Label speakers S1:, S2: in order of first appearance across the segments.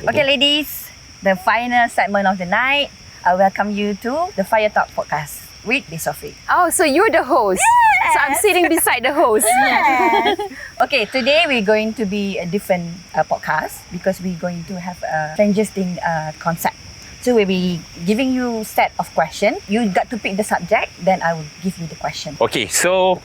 S1: Okay, ladies, the final segment of the night. I welcome you to the Fire Talk podcast with Sophie.
S2: Oh, so you're the host.
S1: Yes.
S2: So I'm sitting beside the host.
S1: Yes. Okay, today we're going to be a different podcast because we're going to have a strangest thing concept. So we'll be giving you set of questions. You got to pick the subject, then I will give you the question.
S3: Okay, so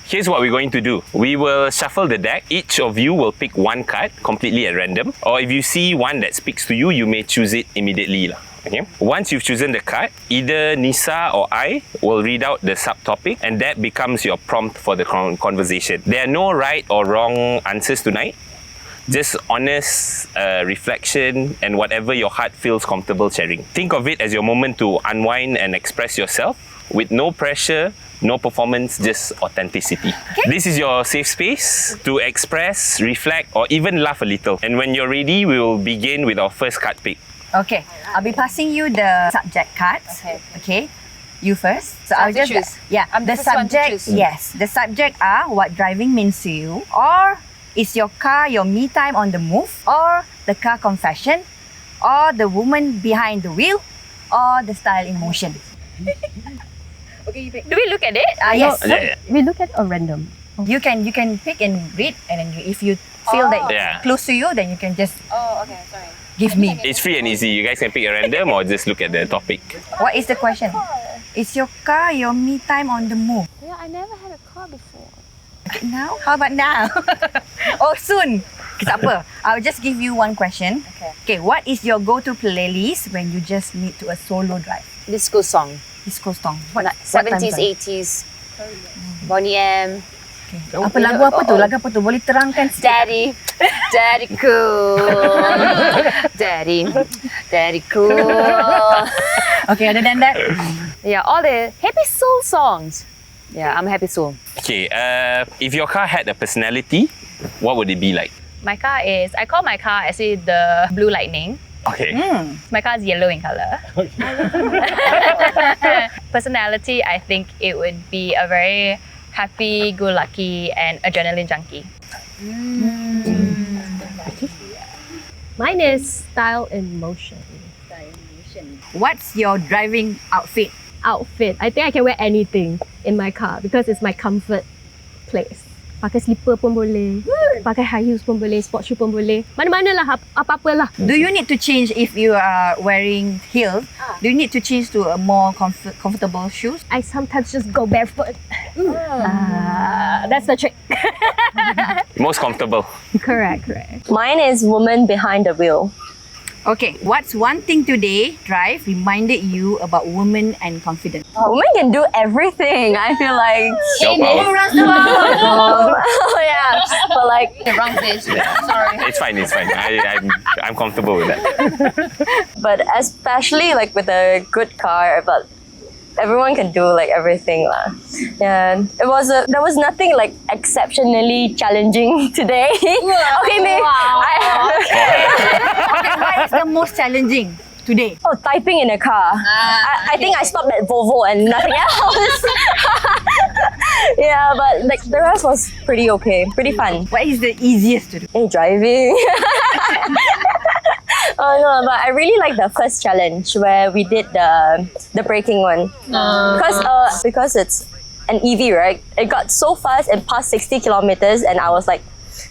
S3: here's what we're going to do. We will shuffle the deck. Each of you will pick one card completely at random. Or if you see one that speaks to you, you may choose it immediately. Okay. Once you've chosen the card, either Nisa or I will read out the subtopic and that becomes your prompt for the conversation. There are no right or wrong answers tonight. Just honest reflection and whatever your heart feels comfortable sharing. Think of it as your moment to unwind and express yourself with no pressure, no performance, just authenticity. Okay. This is your safe space to express, reflect, or even laugh a little. And when you're ready, we will begin with our first card pick.
S1: Okay, I'll be passing you the subject cards. Okay. You first. So I'll just
S2: choose.
S1: Yeah.
S2: I'm the
S1: the
S2: first one to
S1: subject.
S2: choose.
S1: Yes. The subject are what driving means to you, or is your car your me time on the move, or the car confession, or the woman behind the wheel, or the style in motion. Okay, you pick.
S2: Do we look at it?
S1: Yes.
S3: Yeah.
S4: We look at a random.
S1: You can pick and read, and then if you feel that
S3: Yeah.
S1: it's close to you, then you can just
S2: Oh, okay, sorry.
S1: give me.
S3: It's free and easy. You guys can pick a random or just look at the topic.
S1: What is the question? Is your car your me time on the move?
S4: Yeah, I never had a car before.
S1: Okay, now? How about now? Oh, soon. Tak apa. I'll just give you one question. Okay, what is your go-to playlist when you just need to a solo drive?
S2: Disco song.
S1: Disco song.
S2: Like
S1: what
S2: 70s,
S1: time zone?
S2: 80s. Bonnie M.
S1: Okay. Apa lagu apa tu? Lagu apa tu? Boleh terangkan sikit?
S2: Daddy. Daddy cool. Daddy cool.
S1: Okay, other than that?
S2: Yeah, all the happy soul songs. Yeah, I'm a happy soul.
S3: Okay, if your car had a personality, what would it be like?
S5: My car is, I call my car actually the Blue Lightning.
S3: Okay.
S5: My car is yellow in color. Personality, I think it would be a very happy-go-lucky and adrenaline junkie.
S4: Mine is style in motion.
S1: What's your driving outfit?
S4: Outfit. I think I can wear anything in my car because it's my comfort place. Pakai slipper pun boleh, pakai high heels pun boleh, sport shoe pun boleh. Mana-mana lah, apa-apa lah.
S1: Do you need to change if you are wearing heels? Do you need to change to a more comfortable shoes?
S4: I sometimes just go barefoot. That's the trick.
S3: Most comfortable.
S4: Correct.
S6: Mine is woman behind the wheel.
S1: Okay, what's one thing today drive reminded you about women and confidence?
S6: Women can do everything. I feel like.
S3: Show power.
S6: Oh yeah, but like
S2: Wrong place. Sorry.
S3: It's fine. I'm comfortable with that.
S6: but especially like with a good car, but everyone can do like everything lah. Yeah, there was nothing like exceptionally challenging today. Okay, maybe
S1: Okay, what is the most challenging today?
S6: typing in a car. I think I stopped at Volvo and nothing else. Yeah, but like the rest was pretty okay, pretty fun.
S1: What is the easiest to do?
S6: Hey, driving. Oh no, but I really like the first challenge where we did the braking one. Because it's an EV, right? It got so fast and past 60 kilometers, and I was like,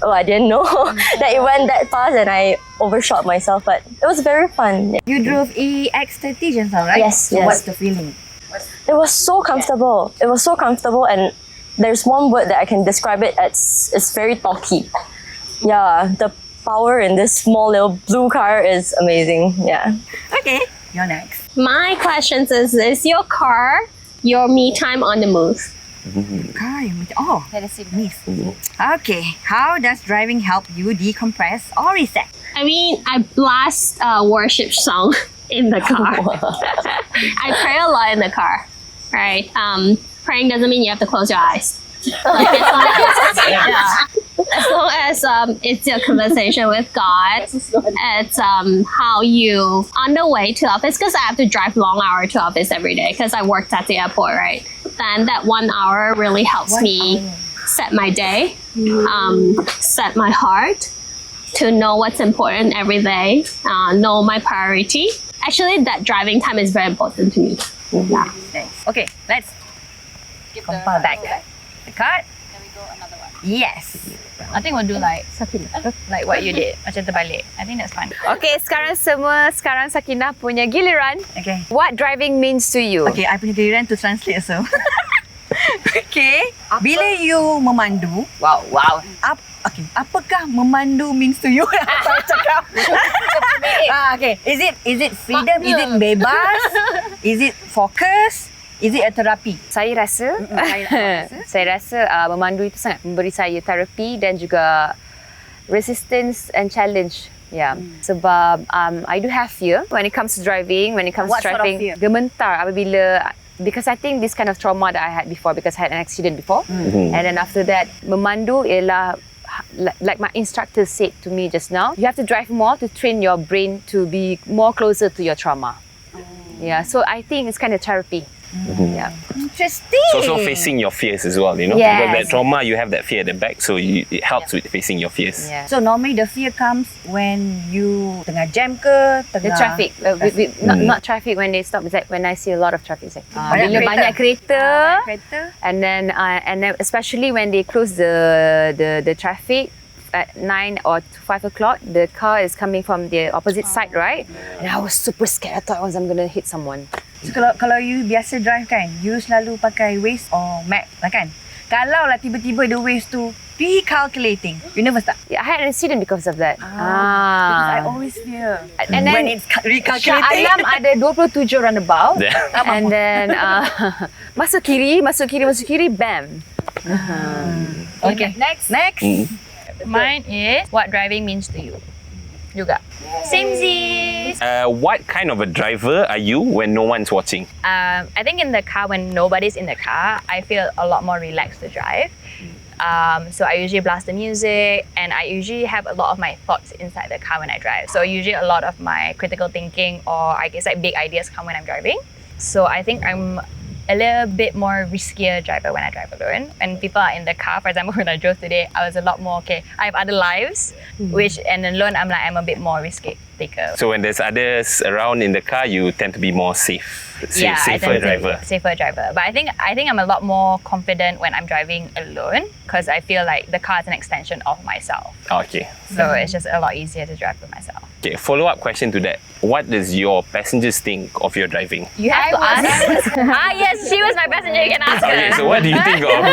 S6: oh, I didn't know that it went that fast, and I overshot myself. But it was very fun.
S1: You drove EX30 just now, right?
S6: Yes,
S1: So
S6: yes.
S1: what's the feeling?
S6: It was so comfortable. It was so comfortable, and there's one word that I can describe it as. It's very talky. Yeah, the power in this small little blue car is amazing. Yeah.
S1: Okay, you're next.
S7: My question is your car your me time on the move?
S1: Car, miss. Okay, how does driving help you decompress or reset?
S7: I mean, I blast a worship song in the car. I pray a lot in the car, right? Praying doesn't mean you have to close your eyes. Like, as long as it's your conversation with God, it's how you on the way to office, because I have to drive long hour to office every day because I worked at the airport, right? Then that 1 hour really helps me set my day, set my heart to know what's important every day, know my priority. Actually, that driving time is very important to me. Yeah.
S1: Okay, let's compile back the card. Yes.
S5: I think we'll do like what you did. Macam terbalik. I think that's fine. Okay, sekarang Sakinah punya giliran.
S1: Okay.
S5: What driving means to you?
S1: Okay, I punya giliran to translate so. Okay. Bila you memandu,
S5: Wow.
S1: apakah memandu means to you? Apa I cakap? Okay. Is it freedom? Is it bebas? Is it focus? Is it a therapy?
S5: Saya rasa memandu itu sangat memberi saya terapi dan juga resistance and challenge. Yeah. Sebab I do have fear when it comes to driving, when it comes
S1: What
S5: to
S1: sort of
S5: driving.
S1: fear?
S5: Gementar apabila, because I think this kind of trauma that I had before, because I had an accident before. And then after that, memandu ialah like my instructor said to me just now, you have to drive more to train your brain to be more closer to your trauma. Yeah, so I think it's kind of therapy. Yeah.
S1: Interesting.
S3: It's also facing your fears as well, you know.
S5: Yes.
S3: Because that trauma, you have that fear at the back, so it helps with facing your fears.
S5: Yeah.
S1: So normally the fear comes when you tengah jam ke,
S5: The
S1: tengah
S5: traffic, not traffic when they stop. It's like when I see a lot of traffic. It's like,
S1: Banyak
S5: bila
S1: kereta.
S5: banyak kereta,
S1: kereta.
S5: and then especially when they close the traffic at 9 or 5 o'clock, the car is coming from the opposite side, right? And I was super scared. I thought I'm gonna hit someone.
S1: So, kalau you biasa drive kan, you selalu pakai Waze or map lah kan? Kalau lah tiba-tiba the Waze tu recalculating, you nervous tak?
S5: Yeah, I had an accident because of that.
S1: Because I always fear
S5: And then
S1: when it's
S5: Shah
S1: recalculating.
S5: Alam ada 27 roundabout.
S3: Yeah.
S5: And then masuk kiri, bam.
S1: Okay, next.
S5: Mine is what driving means to you. Juga. Samesies.
S3: What kind of a driver are you when no one's watching?
S5: I think in the car, when nobody's in the car, I feel a lot more relaxed to drive. So I usually blast the music, and I usually have a lot of my thoughts inside the car when I drive. So usually a lot of my critical thinking, or I guess like big ideas, come when I'm driving. So I think I'm a little bit more riskier driver when I drive alone. When people are in the car, for example, when I drove today, I was a lot more, okay, I have other lives, and alone I'm a bit more risk taker.
S3: So when there's others around in the car, you tend to be more safer driver.
S5: Safer driver. But I think I'm a lot more confident when I'm driving alone, because I feel like the car is an extension of myself.
S3: Okay.
S5: So it's just a lot easier to drive for myself.
S3: Okay, follow-up question to that. What does your passengers think of your driving?
S5: You have to ask. Yes, she was my passenger. You can ask her.
S3: Okay, so what do you think of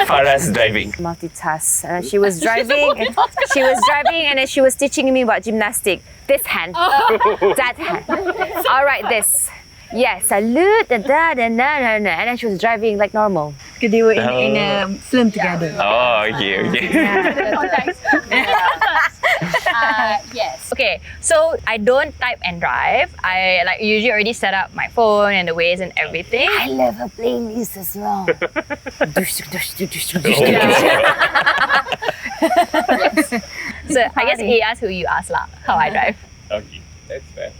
S3: Farah's driving?
S5: Multitask. She was driving. And then she was teaching me about gymnastics. This hand, that hand. All right, this. Yes, salute, and then she was driving like normal.
S1: Because they were in a film together.
S3: Oh, okay.
S5: Yes. Okay, so I don't type and drive. I usually already set up my phone and the Waze and everything.
S2: I love a playlist as well.
S5: So I guess you ask who you ask lah, how I drive.
S3: Okay, that's fair.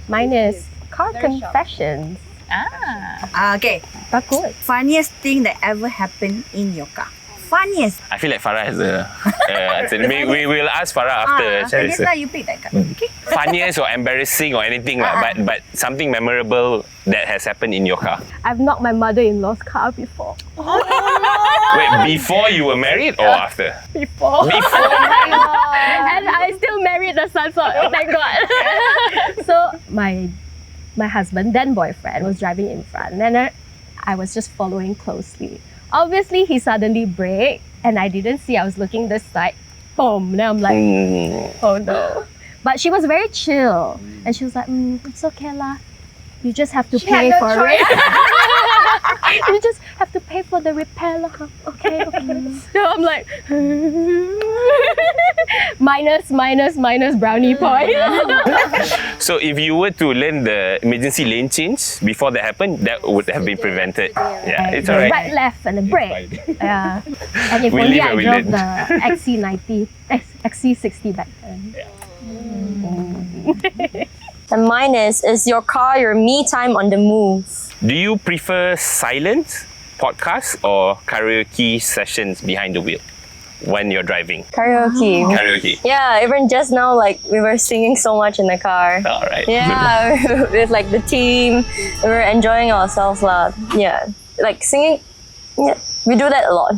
S4: Mine is car confessions.
S1: Okay.
S4: Takut.
S1: Funniest thing that ever happened in your car. Funniest.
S3: I feel like Farah has a answer. We will ask Farah after.
S1: Funniest lah, you pick that card. Okay.
S3: Funniest or embarrassing or anything lah, but something memorable that has happened in your car.
S4: I've knocked my mother-in-law's car before.
S3: Wait, before you were married or after?
S4: Before. And I still married the son, so thank God. So my husband, then boyfriend, was driving in front, and I was just following closely. Obviously, he suddenly braked, and I didn't see. I was looking this side. Boom. Now I'm like, oh no. But she was very chill, and she was like, it's okay lah. You just have to pay for it. You just have to pay for the repair lah. Okay. So I'm like, minus brownie point.
S3: So if you were to learn the emergency lane change before that happened, that would have been prevented. Yeah, it's alright.
S4: Right, left, and a brake. Yeah. And if
S3: We
S4: only
S3: live
S4: I
S3: where we
S4: drove
S3: learn.
S4: the XC60 back then.
S6: And mine is your car your me time on the move?
S3: Do you prefer silence, podcasts, or karaoke sessions behind the wheel? when you're driving?
S6: Karaoke.
S3: Karaoke.
S6: Yeah, even just now, like we were singing so much in the car.
S3: All right.
S6: Yeah, with like the team, we were enjoying ourselves lah. Yeah, like singing. Yeah, we do that a lot.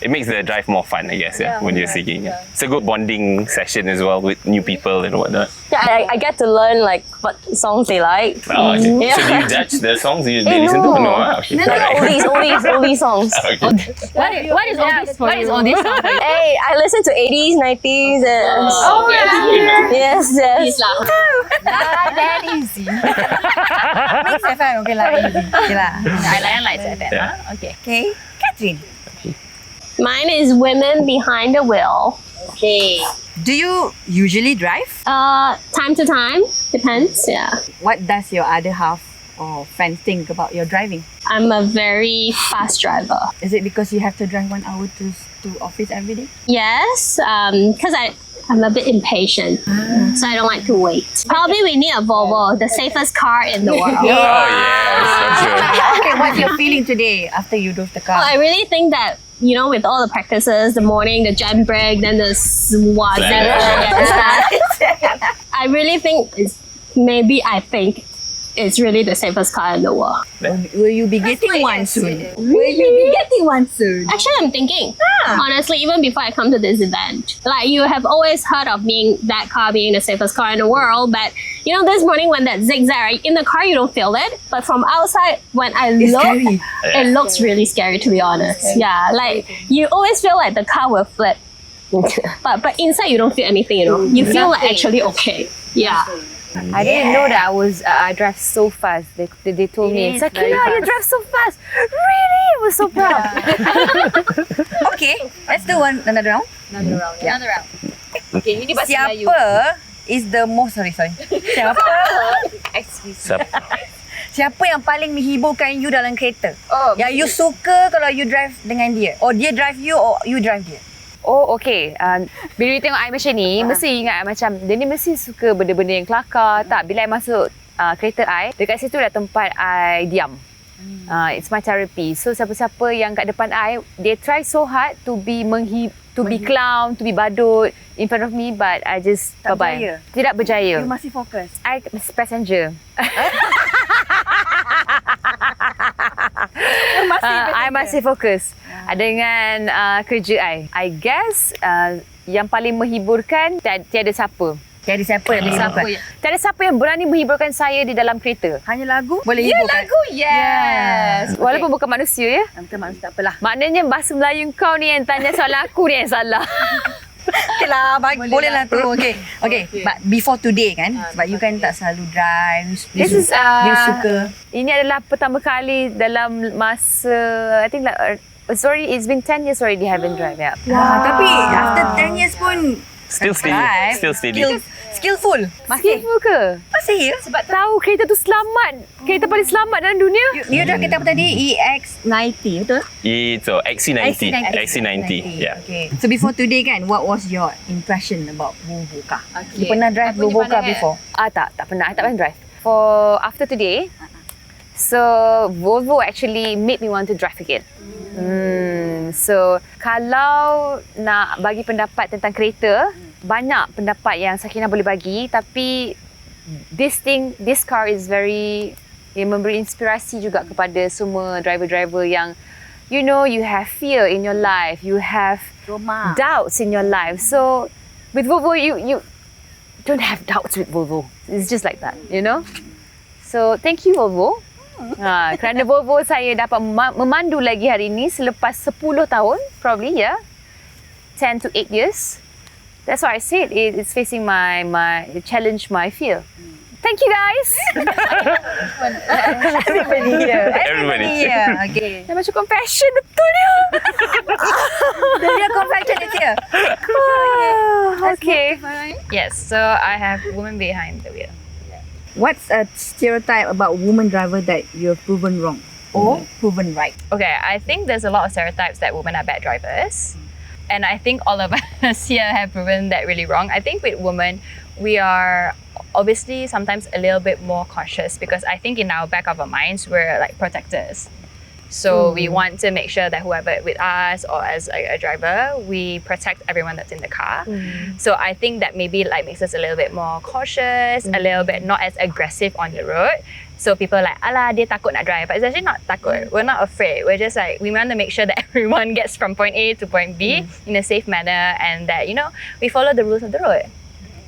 S3: It makes the drive more fun, I guess, when you're singing. Yeah. It's a good bonding session as well with new people and whatnot.
S6: Yeah, I get to learn like what songs they like.
S3: Oh, okay.
S6: Yeah.
S3: So do you judge the songs they listen to? No, okay.
S6: Oldies songs.
S3: Okay.
S2: What is all this?
S6: Hey, I listen to 80s, 90s, and yes.
S1: That easy. Mix FM, okay lah, easy. Okay lah.
S5: I like that.
S3: Yeah.
S5: Okay.
S1: Okay, Catherine.
S7: Mine is women behind the wheel.
S1: Do you usually drive?
S7: Time to time, depends. Yeah,
S1: What does your other half or friends think about your driving?
S7: I'm a very fast driver.
S1: Is it because you have to drive 1 hour to office every day?
S7: Yes, because I'm a bit impatient, so I don't like to wait. Probably we need a Volvo, the safest car in the world.
S3: Oh, yes. That's good.
S1: Okay, what's your feeling today after you drove the car?
S7: I really think that, you know, with all the practices, the morning, the jam brake, then the swaz, I really think it's really the safest car in the world.
S1: Will you be getting one soon?
S7: Actually, I'm thinking, honestly, even before I come to this event, like you have always heard of that car being the safest car in the world, but you know, this morning when that zigzag, in the car you don't feel it, but from outside when I look,
S1: scary.
S7: it looks really scary, to be honest. Yeah, like you always feel like the car will flip, but inside you don't feel anything, you know. You feel like actually okay. Yeah.
S2: I didn't know that I drive so fast. They told me, Sakina, you drive so fast. Really? I was so proud.
S1: Okay, let's do another round.
S5: Another round. Okay, ini bahasa Melayu.
S1: Siapa is the most Siapa yang paling menghiburkan you dalam kereta? Yang you suka kalau you drive dengan dia, or dia drive you, or you drive dia?
S2: Oh, okay. Bila you tengok I macam ni, mesti ingat macam dia ni mesti suka benda-benda yang kelakar. Tak, bila I masuk kereta I, dekat situ dah tempat I diam. It's my therapy. So siapa-siapa yang kat depan I, they try so hard to be clown, to be badut in front of me, but I just bye-bye. Tidak berjaya.
S1: You masih fokus.
S2: I passenger. I masih fokus dengan kerja I guess yang paling menghiburkan tiada siapa.
S1: Tiada siapa yang menghiburkan.
S2: Tiada siapa yang berani menghiburkan saya di dalam kereta.
S1: Hanya lagu boleh
S2: Ya,
S1: hiburkan.
S2: lagu. Yes. Walaupun bukan manusia ya.
S1: Bukan manusia, tak apalah.
S2: Maknanya bahasa Melayu kau ni yang tanya soalan aku ni yang salah.
S1: Okay lah, boleh lah tu. Okay. But before today kan, sebab you kan tak selalu drive.
S2: This is
S1: you suka.
S2: Ini adalah pertama kali dalam masa I think like sorry, it's been 10 years already I haven't drive. Yeah.
S1: Tapi after 10 years pun
S3: Still steady.
S1: Skillful.
S2: Skillful ke?
S1: Masih ya?
S2: Sebab tahu kereta tu selamat. Kereta paling selamat dalam dunia.
S1: You drive kereta apa tadi? EX90, betul?
S3: It's XC90. Yeah.
S1: Okay. So before today kan, what was your impression about Volvo car? You pernah drive Volvo car before?
S2: Tak pernah. I tak pernah drive. For after today, so Volvo actually made me want to drive again. So kalau nak bagi pendapat tentang kereta, banyak pendapat yang Sakina boleh bagi, tapi this car is very memberi inspirasi juga kepada semua driver-driver yang you know you have fear in your life, you have doubts in your life. So with Volvo you don't have doubts with Volvo. It's just like that, you know. So thank you Volvo. Kerana Volvo saya dapat memandu lagi hari ini selepas 10 tahun probably 10 to 8 years. That's why I said it's facing my challenge, my fear. Thank you guys.
S1: Everybody here. Okay.
S2: Dah macam confession betul dia.
S1: Dia confession is here.
S2: Okay.
S5: Yes, so I have woman behind the wheel.
S1: What's a stereotype about women driver that you've proven wrong or proven right?
S5: Okay, I think there's a lot of stereotypes that women are bad drivers. And I think all of us here have proven that really wrong. I think with women, we are obviously sometimes a little bit more cautious because I think in our back of our minds, we're like protectors. So we want to make sure that whoever with us or as a driver, we protect everyone that's in the car. So I think that maybe like makes us a little bit more cautious, a little bit not as aggressive on the road. So people are like, ala, dia takut nak drive. But it's actually not takut. We're not afraid. We're just like, we want to make sure that everyone gets from point A to point B in a safe manner, and that, you know, we follow the rules of the road.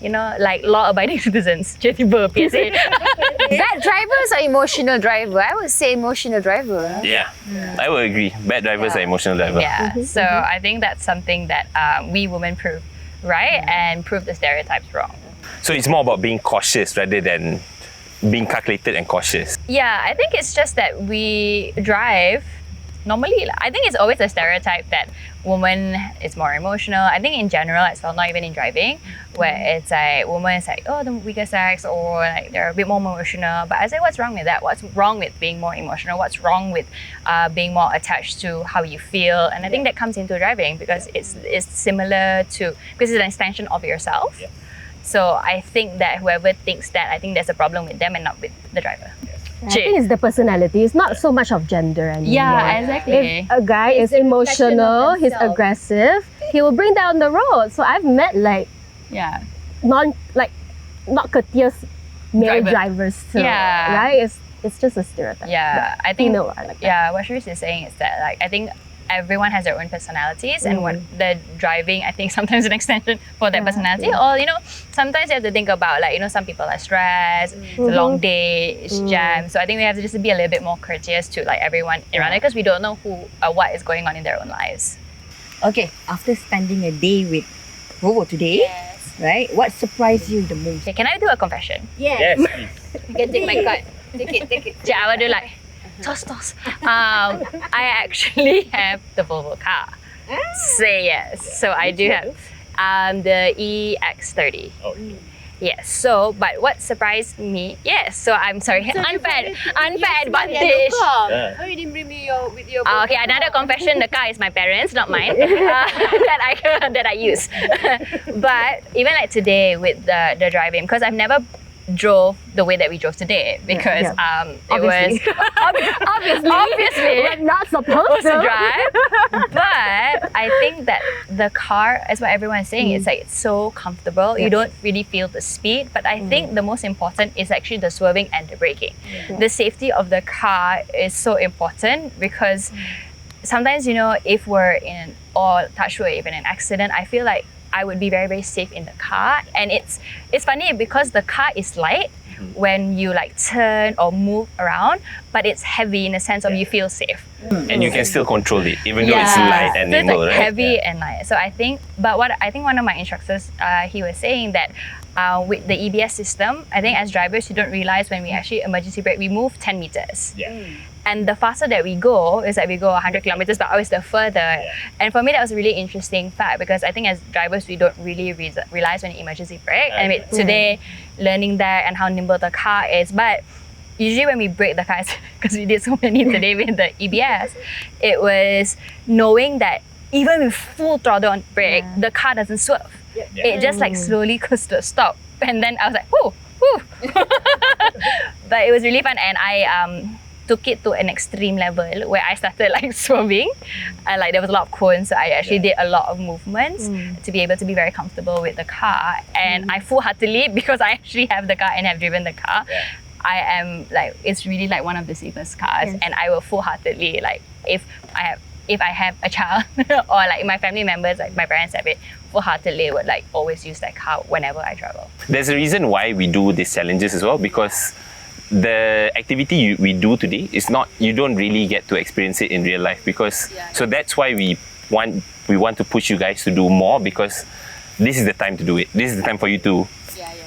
S5: You know, like law-abiding citizens. Tiba-tiba PSA.
S2: Bad drivers or emotional driver? I would say emotional driver.
S3: Yeah, I would agree. Bad drivers are emotional drivers.
S5: Yeah. So I think that's something that we women prove right and prove the stereotypes wrong.
S3: So it's more about being cautious rather than being calculated and cautious.
S5: Yeah, I think it's just that we drive normally. I think it's always a stereotype that woman is more emotional. I think in general as well, not even in driving, where it's like woman is like, oh, the weaker sex, or like they're a bit more emotional. But I say, what's wrong with that? What's wrong with being more emotional? What's wrong with being more attached to how you feel? And I think that comes into driving because it's similar to, because it's an extension of yourself. So I think that whoever thinks that, I think there's a problem with them and not with the driver.
S4: I think it's the personality. It's not so much of gender anymore.
S5: Yeah, exactly.
S4: If a guy is emotional, he's aggressive, he will bring down the road. So I've met like
S5: Yeah.
S4: not courteous male
S5: Driver.
S4: drivers too.
S5: Yeah.
S4: Right? It's just a stereotype.
S5: Yeah, I think
S4: Female are like that.
S5: yeah, what Sharice is saying is that like I think everyone has their own personalities, and what the driving, I think sometimes an extension for that personality. Or you know, sometimes you have to think about like, you know, some people are stressed, it's a long day, it's jam. So I think we have to just be a little bit more courteous to like everyone around it, because we don't know who what is going on in their own lives.
S1: Okay, after spending a day with Volvo today, right? What surprised you the most?
S5: Okay, can I do a confession?
S3: Yes, please.
S2: You can take my card. Take it.
S5: Yeah, I will do like toss. I actually have the Volvo car. Say yes. So I do have the EX30.
S3: Oh.
S5: Yes. So, but what surprised me? Yes. So I'm sorry. Unfair advantage.
S2: Oh, you didn't bring me with your
S5: Okay, another confession. The car is my parents, not mine. that I use. But even like today with the driving, because I've never drove the way that we drove today, because it was obviously
S4: We're not supposed
S5: to
S4: to.
S5: drive. But I think that the car, as what everyone's saying, it's like it's so comfortable. You don't really feel the speed. But I think the most important is actually the swerving and the braking. The safety of the car is so important, because sometimes, you know, if we're in, or touch wood, even an accident, I feel like I would be very, very safe in the car. And it's funny because the car is light when you like turn or move around, but it's heavy in the sense of you feel safe.
S3: And you can still control it, even though it's light and
S5: so it's
S3: nimble,
S5: like
S3: right?
S5: heavy and light. So I think, but what I think one of my instructors, he was saying that with the EBS system, I think as drivers, you don't realize when we actually emergency brake, we move 10 meters. And the faster that we go is that we go 100 kilometers, but always the further. And for me, that was a really interesting fact, because I think as drivers, we don't really realize when you emergency brake. And today, learning that and how nimble the car is. But usually when we brake the cars, because we did so many today with the EBS, it was knowing that even with full throttle on brake, the car doesn't swerve. It just like slowly goes to a stop. And then I was like, whoo. But it was really fun, and I took it to an extreme level where I started like swerving. Like there was a lot of cones, so I actually did a lot of movements to be able to be very comfortable with the car. And I full-heartedly, because I actually have the car and have driven the car, I am like, it's really like one of the safest cars. And I will full-heartedly, like if I have a child or like my family members, like my parents have it, full-heartedly would like always use that car whenever I travel.
S3: There's a reason why we do these challenges as well, because the activity we do today is not, you don't really get to experience it in real life, because so that's why we want to push you guys to do more, because this is the time to do it. This is the time for you to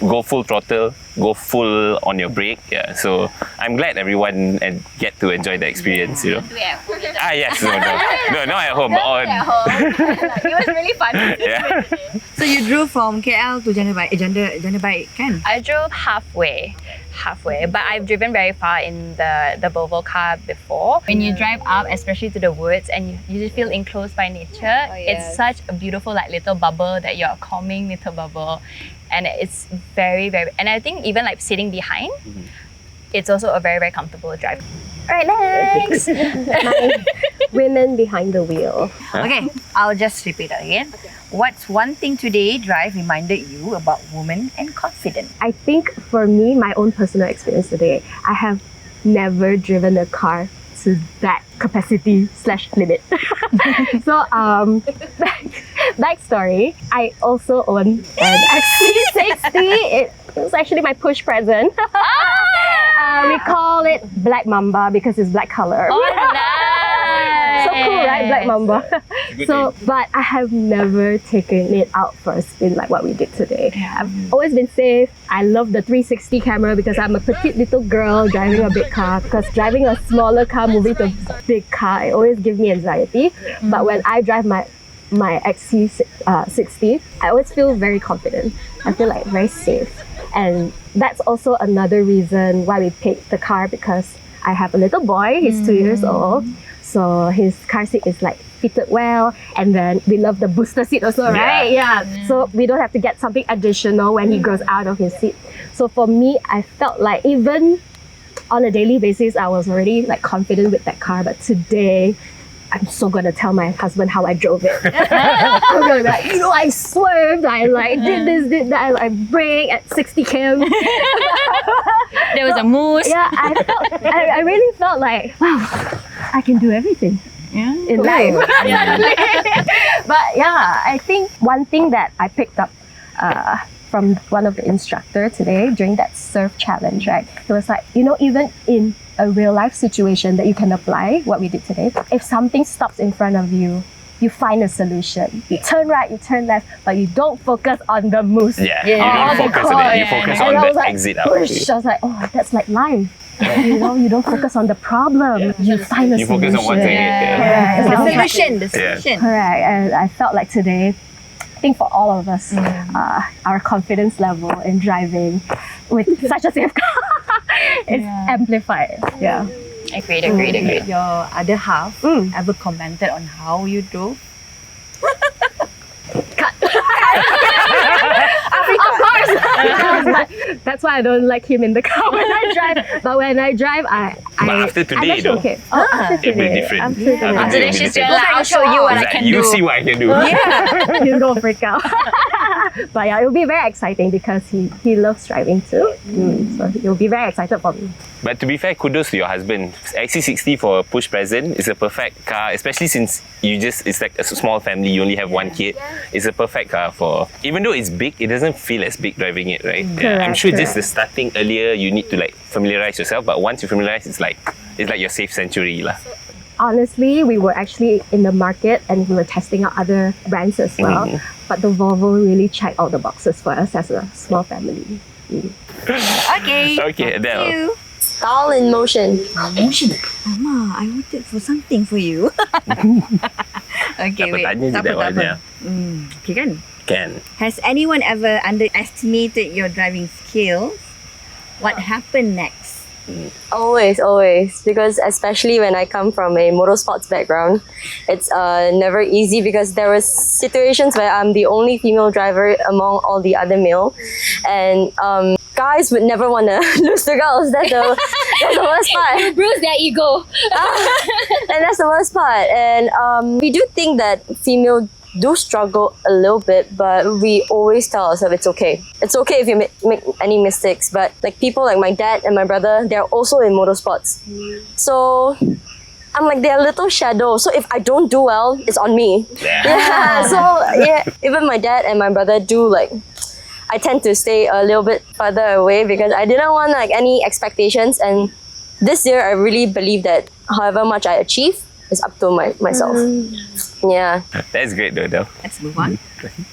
S3: go full throttle, go full on your brake. So I'm glad everyone get to enjoy the experience, you know. Yes, no, not at home, but on.
S5: It was really fun.
S1: So you drove from KL to Jandabai, kan?
S5: I drove halfway, but I've driven very far in the Volvo car before. When you drive up, especially to the woods, and you just feel enclosed by nature, it's such a beautiful like little bubble that you're a calming little bubble. And it's very, very, and I think even like sitting behind, it's also a very, very comfortable drive.
S4: Alright, next. My women behind the wheel.
S1: Okay, I'll just repeat it again. What's one thing today drive reminded you about women and confidence?
S4: I think for me, my own personal experience today, I have never driven a car to that capacity / limit. So, backstory, I also own an XC60. It was actually my push present. We call it Black Mamba because it's black color.
S5: Oh, nice.
S4: So cool, right? Black Mamba. So, but I have never taken it out for a spin like what we did today. I've always been safe. I love the 360 camera because I'm a petite little girl driving a big car. Because driving a smaller car, moving to a big car, it always gives me anxiety. But when I drive my XC60, I always feel very confident. I feel like very safe. And that's also another reason why we picked the car, because I have a little boy, he's 2 years old. So his car seat is like fitted well, and then we love the booster seat also, right? Yeah. So we don't have to get something additional when he grows out of his seat. So for me, I felt like even on a daily basis, I was already like confident with that car. But today, I'm so gonna tell my husband how I drove it. I'm gonna be like, I swerved, I like did this, did that, I braked at 60 km.
S5: There was a moose.
S4: Yeah, I really felt like, wow, I can do everything in life. But yeah, I think one thing that I picked up from one of the instructor today during that surf challenge, right? It was like, even in a real life situation that you can apply what we did today. If something stops in front of you, you find a solution. You turn right, you turn left, but you don't focus on the moose.
S3: You don't focus on it. You focus on the exit out.
S4: I was like, oh, that's like life. You don't focus on the problem. You find a solution.
S3: You focus on what's ahead.
S1: The solution.
S4: Correct. And I felt like today, I think for all of us, our confidence level in driving with such a safe car is amplified. Yeah.
S5: Agreed.
S1: Your other half ever commented on how you drove?
S4: Of course. But that's why I don't like him in the car when I drive. But when I drive,
S3: But after today, though,
S4: okay. After
S3: it'll be
S4: today.
S3: different.
S5: After this, she's just like, I'll show you what I can do.
S3: You see what I can do.
S4: Yeah, he's gonna freak out. But yeah, it'll be very exciting because he loves driving too. So he'll be very excited for me.
S3: But to be fair, kudos to your husband. XC60 for a push present is a perfect car, especially since it's like a small family, you only have one kid. It's a perfect car for, even though it's big, it doesn't feel as big driving it, right? I'm sure just the starting earlier, you need to like familiarize yourself, but once you familiarize, it's like your safe sanctuary lah.
S4: Honestly, we were actually in the market and we were testing out other brands as well. But the Volvo really checked all the boxes for us as a small family.
S1: Okay.
S3: Okay, Adele.
S6: Stall in motion.
S1: Mama, I wanted for something for you. Okay, wait.
S3: Tanya je that one, yeah.
S1: Okay kan?
S3: Can.
S1: Has anyone ever underestimated your driving skills? What happened next?
S6: Always. Because especially when I come from a motorsports background, it's never easy because there was situations where I'm the only female driver among all the other male. And guys would never want to lose to girls. That's the worst part.
S7: You bruise their ego.
S6: And that's the worst part. And we do think that female do struggle a little bit, but we always tell ourselves it's okay. It's okay if you make any mistakes. But like people like my dad and my brother, they're also in motorsports. So I'm like their little shadow. So if I don't do well, it's on me. Even my dad and my brother do like, I tend to stay a little bit further away because I didn't want like any expectations. And this year, I really believe that however much I achieve is up to myself. Yeah.
S3: That's great though, Adele.
S1: Let's move on.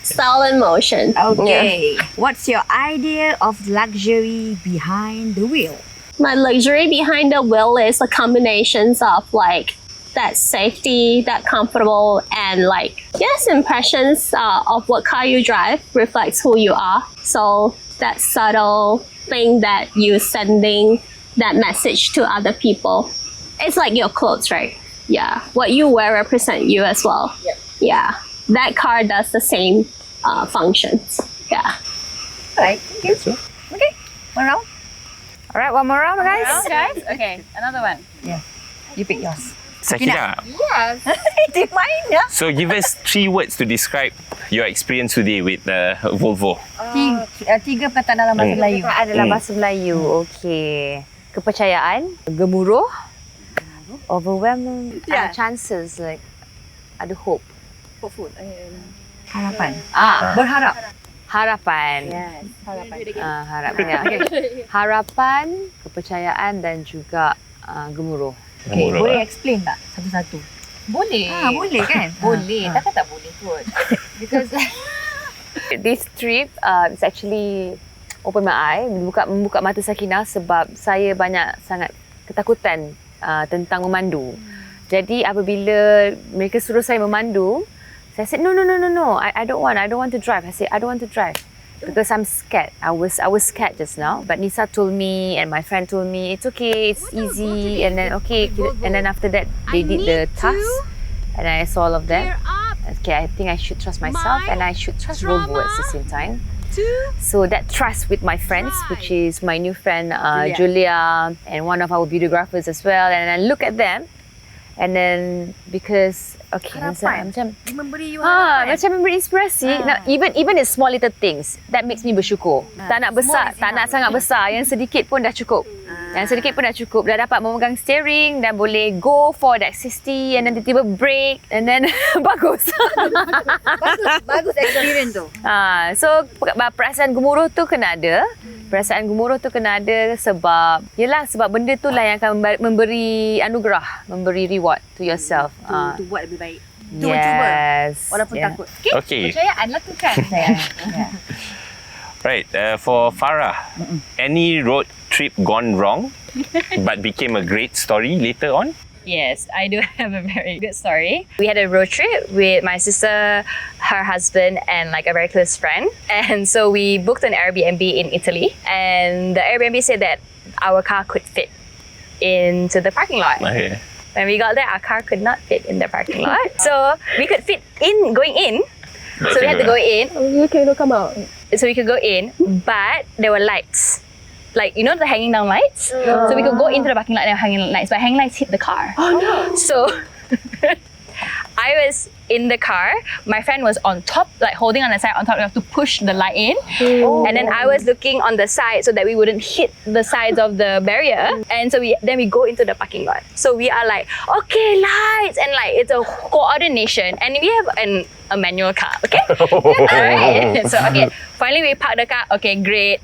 S7: Stall in motion.
S1: Okay. What's your idea of luxury behind the wheel?
S7: My luxury behind the wheel is a combination of like that safety, that comfortable, and like impressions of what car you drive reflects who you are. So that subtle thing that you're sending that message to other people. It's like your clothes, right? Yeah, what you wear represent you as well. Yeah, that car does the same functions. Yeah.
S1: Alright, thank you. Okay, one round.
S2: Alright, one more round, guys.
S5: Okay, another one.
S1: You pick yours.
S3: Sakina.
S1: Itu main ya.
S3: So give us 3 words to describe your experience today with Volvo.
S1: Tiga perkataan dalam bahasa Melayu.
S2: Adalah bahasa Melayu. Okay. Kepercayaan, gemuruh, overwhelming, ada chances, like ada hope.
S1: Harapan. Berharap.
S2: Harapan. Harapan. Harapan, kepercayaan dan juga gemuruh.
S1: Okay, boleh explain tak satu-satu?
S5: Boleh.
S1: Boleh kan?
S5: Boleh. Takkan tak boleh kot. Because
S2: This trip is actually open my eye, membuka mata Sakina sebab saya banyak sangat ketakutan tentang memandu. Jadi apabila mereka suruh saya memandu, saya said no. I don't want to drive. I said I don't want to drive because I'm scared. I was scared just now. But Nisa told me and my friend told me it's okay, it's easy. And then after that they did the task and I saw all of them. Okay, I think I should trust myself and I should trust Volvo at the same time. So that trust with my friends, which is my new friend Julia and one of our videographers as well, and I look at them and then because macam
S1: Memberi you
S2: macam memberi inspirasi. Even the small little things that makes me bersyukur. Tak nak besar, tak nak sangat besar, yang sedikit pun dah cukup. Yang sedikit pun dah cukup. Dah dapat memegang steering dan boleh go for that 60 and then tiba-tiba brake and then bagus.
S1: bagus experience tu.
S2: So perasaan gemuruh tu kena ada. Perasaan gemuruh tu kena ada sebab sebab benda tu lah yang akan memberi anugerah, memberi reward to yourself.
S1: Tu buat lebih baik. Tu
S2: Yes.
S1: cuba walaupun takut.
S3: Okay.
S1: Percayaan lakukan saya.
S3: Right, for Farah, any road trip gone wrong but became a great story later on?
S5: yes, I do have a very good story. We had a road trip with my sister, her husband, and like a very close friend. And so we booked an Airbnb in Italy. And the Airbnb said that our car could fit into the parking lot.
S3: Okay.
S5: When we got there, our car could not fit in the parking lot. So we could fit in, going in. So we had to go in.
S4: You cannot come out.
S5: So we could go in, but there were lights. Like, you know the hanging down lights? So we could go into the parking lot and have hanging lights, but hanging lights hit the car. Oh no! So I was in the car, my friend was on top, like holding on the side on top, we have to push the light in. And then I was looking on the side so that we wouldn't hit the sides of the barrier. And so we go into the parking lot. So we are like, okay, lights, and like it's a coordination. And we have a manual car, okay? Alright. So okay, finally we park the car, okay, great.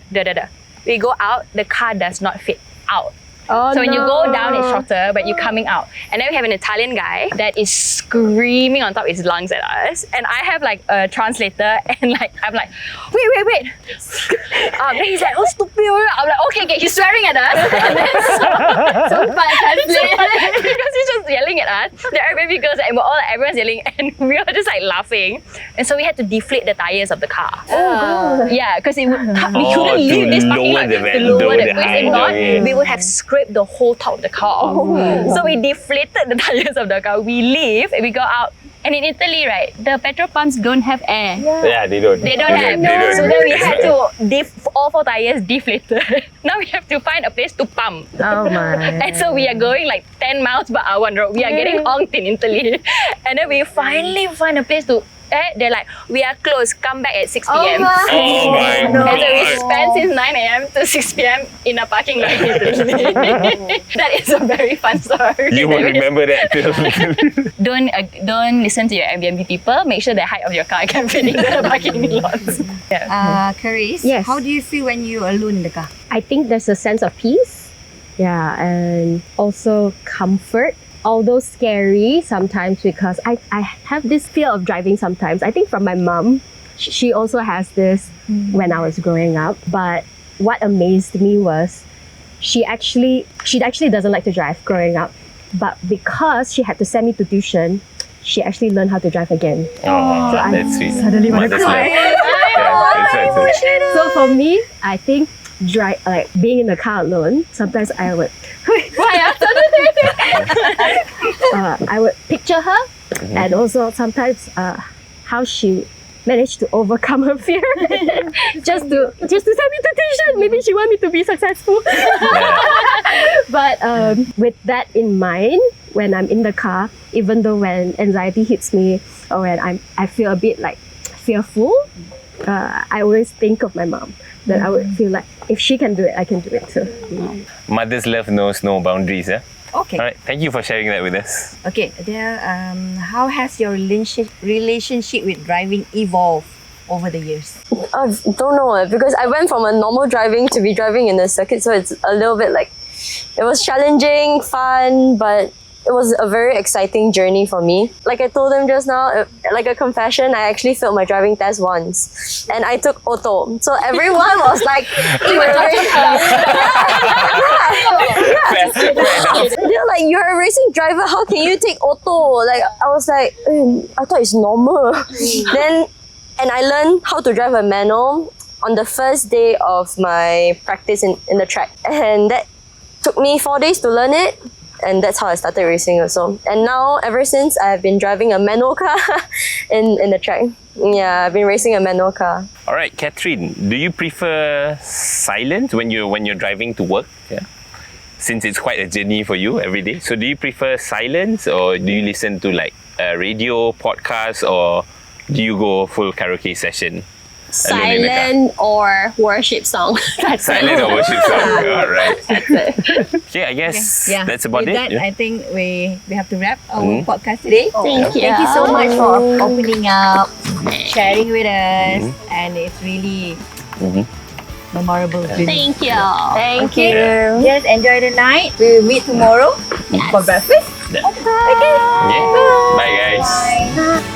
S5: We go out, the car does not fit out. So when you go down, it's shorter, but you're coming out. And then we have an Italian guy that is screaming on top of his lungs at us. And I have like a translator, and like I'm like, wait. Then he's like, oh, stupid. I'm like, okay, he's swearing at us. And then so because he's just yelling at us. The Airbnb girls, and everyone's yelling, and we were just like laughing. And so we had to deflate the tires of the car. Yeah, because we couldn't leave this parking lot to lower the pace. If not, we would have scraped the whole top of the car off. So we deflated the tires of the car. We leave and we go out. And in Italy, right, the petrol pumps don't have air.
S3: Yeah, they don't.
S5: They don't have. So then we had to all 4 tires deflated. Now we have to find a place to pump.
S2: Oh my.
S5: And so we are going like 10 miles per hour on the road. We are getting honked in Italy. And then we finally find a place to. They're like, we are closed, come back at 6 p.m.
S3: Oh my
S5: And so we
S3: God.
S5: spent since 9 a.m. to 6 p.m. in a parking lot in Italy. That is a very fun story.
S3: You will remember that till
S5: Don't listen to your Airbnb people. Make sure the height of your car can fit into the parking lots.
S1: Caris,
S4: Yes.
S1: how do you feel when you're alone in the car?
S4: I think there's a sense of peace. Yeah, and also comfort. Although scary sometimes because I have this fear of driving sometimes. I think from my mom. She also has this when I was growing up. But what amazed me was she actually doesn't like to drive growing up. But because she had to send me to tuition, she actually learned how to drive again.
S3: Oh,
S4: So I
S3: that's sweet.
S4: suddenly want to
S3: Mother's
S4: cry.
S3: love. Yeah, that's right.
S4: So for me, I think being in the car alone, sometimes I would I would picture her and also sometimes how she managed to overcome her fear just to send me to tuition. Maybe she want me to be successful. But with that in mind, when I'm in the car, even though when anxiety hits me or when I feel a bit like fearful, I always think of my mom. That I would feel like if she can do it, I can do it too.
S3: Mother's love knows no boundaries.
S1: Okay.
S3: All right. Thank you for sharing that with us.
S1: Okay, Adele, how has your relationship with driving evolved over the years?
S6: I don't know because I went from a normal driving to be driving in the circuit, so it's a little bit like it was challenging, fun, but it was a very exciting journey for me. Like I told them just now, like a confession, I actually failed my driving test once and I took auto. So everyone was like, They're like, you're a racing driver, how can you take auto? Like I was like, I thought it's normal. And I learned how to drive a manual on the first day of my practice in the track. And that took me 4 days to learn it. And that's how I started racing also. And now, ever since, I've been driving a manual car in the track. Yeah, I've been racing a manual car.
S3: All right, Catherine, do you prefer silence when you're driving to work? Yeah. Since it's quite a journey for you every day. So do you prefer silence or do you listen to like a radio podcast or do you go full karaoke session?
S7: Silent or worship song.
S3: Silent or worship song. All right.
S7: That's it.
S3: Okay, I guess
S1: Yeah.
S3: that's about
S1: With
S3: it.
S1: that, I think we have to wrap our podcast today.
S7: Thank you.
S1: Thank you so much for opening up, sharing with us, and it's really memorable.
S7: Thank you.
S6: Thank you.
S1: Just enjoy the night. We will meet tomorrow for breakfast.
S3: Okay. Bye guys.
S1: Bye.